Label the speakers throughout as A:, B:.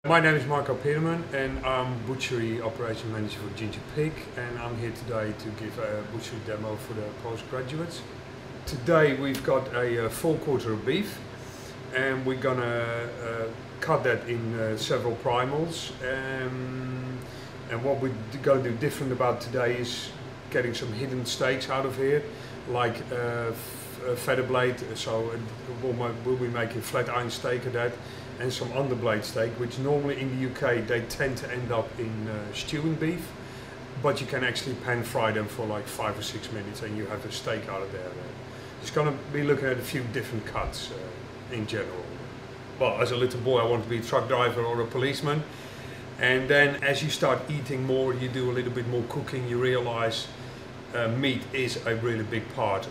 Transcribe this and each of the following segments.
A: My name is Marco Peterman and I'm Butchery Operation Manager for Ginger Pig, and I'm here today to give a butchery demo for the postgraduates. Today we've got a full quarter of beef and we're gonna cut that in several primals, and what we're going to do different about today is getting some hidden steaks out of here, like a feather blade, so we'll be making flat iron steak of that, and some underblade steak, which normally in the UK they tend to end up in stewing beef, but you can actually pan fry them for like 5 or 6 minutes and you have a steak out of there. Just gonna be looking at a few different cuts in general. Well, as a little boy I wanted to be a truck driver or a policeman, and then as you start eating more, you do a little bit more cooking, you realize meat is a really big part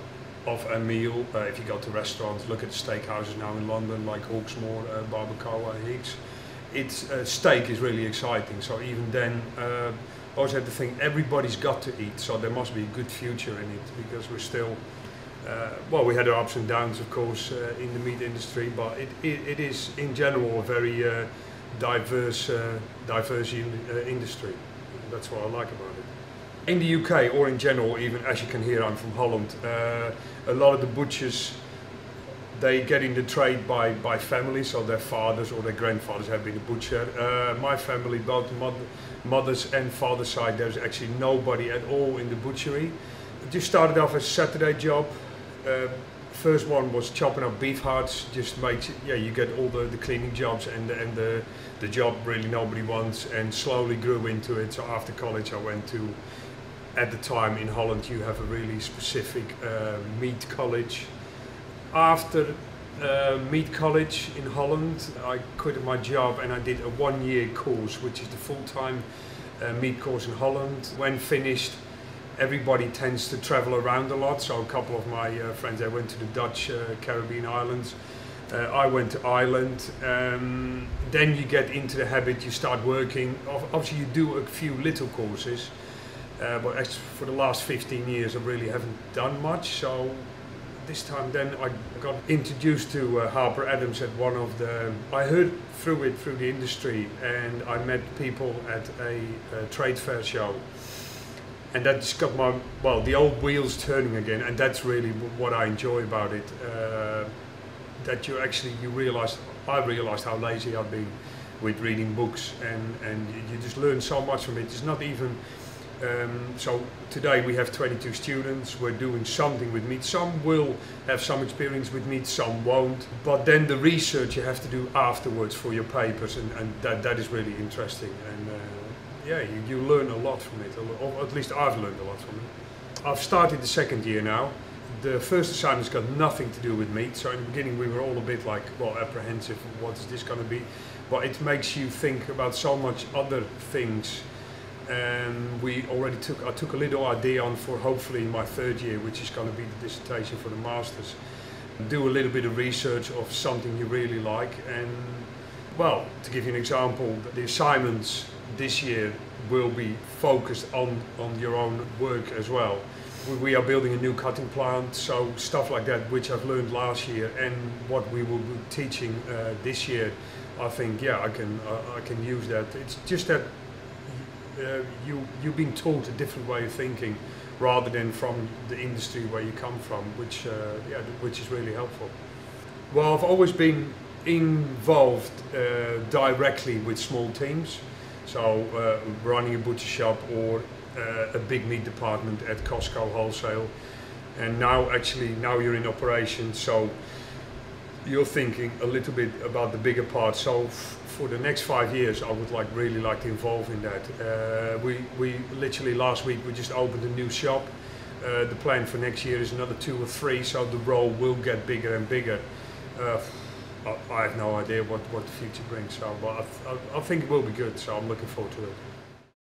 A: of a meal. If you go to restaurants, look at steakhouses now in London, like Hawksmoor, Barbacoa, Higgs. Steak is really exciting. So even then, I always had to think everybody's got to eat. So there must be a good future in it, because we're still, well, we had our ups and downs, of course, in the meat industry, but it is in general a very diverse industry. That's what I like about it. In the UK, or in general, even as you can hear, I'm from Holland, a lot of the butchers, they get in the trade by family, so their fathers or their grandfathers have been a butcher. My family, both mother's and father's side, there's actually nobody at all in the butchery. It just started off as a Saturday job. First one was chopping up beef hearts, just makes it, yeah, you get all the cleaning jobs and the job really nobody wants, and slowly grew into it. So after college I went to, at the time in Holland you have a really specific meat college. After meat college in Holland I quit my job and I did a 1-year course, which is the full-time meat course in Holland. When finished, everybody tends to travel around a lot, so a couple of my friends, they went to the Dutch Caribbean islands. I went to Ireland. Then you get into the habit, you start working. Obviously you do a few little courses, but actually for the last 15 years I really haven't done much. So this time then I got introduced to Harper at one of the, I heard through the industry, and I met people at a trade fair show. And that just got my, well, the old wheels turning again, and that's really what I enjoy about it. That you realize, I realized how lazy I've been with reading books, and you just learn so much from it. It's not even, so today we have 22 students, we're doing something with meat. Some will have some experience with meat, some won't. But then the research you have to do afterwards for your papers, and that is really interesting. And yeah, you learn a lot from it, or at least I've learned a lot from it. I've started the 2nd year now. The first assignment's got nothing to do with meat, so in the beginning we were all a bit like, well, apprehensive, what is this going to be? But it makes you think about so much other things. And I took a little idea on for hopefully my 3rd year, which is going to be the dissertation for the masters. Do a little bit of research of something you really like, and well, to give you an example, the assignments this year will be focused on your own work as well. We are building a new cutting plant, so stuff like that, which I've learned last year, and what we will be teaching this year, I think, yeah, I can use that. It's just that you've been taught a different way of thinking, rather than from the industry where you come from, which is really helpful. Well, I've always been involved directly with small teams, so running a butcher shop or a big meat department at Costco wholesale, and now you're in operation, so you're thinking a little bit about the bigger part. So for the next 5 years I would really like to involve in that. We literally last week we just opened a new shop. The plan for next year is another 2 or 3, so the role will get bigger and bigger. I have no idea what the future brings, so, but I think it will be good, so I'm looking forward to it.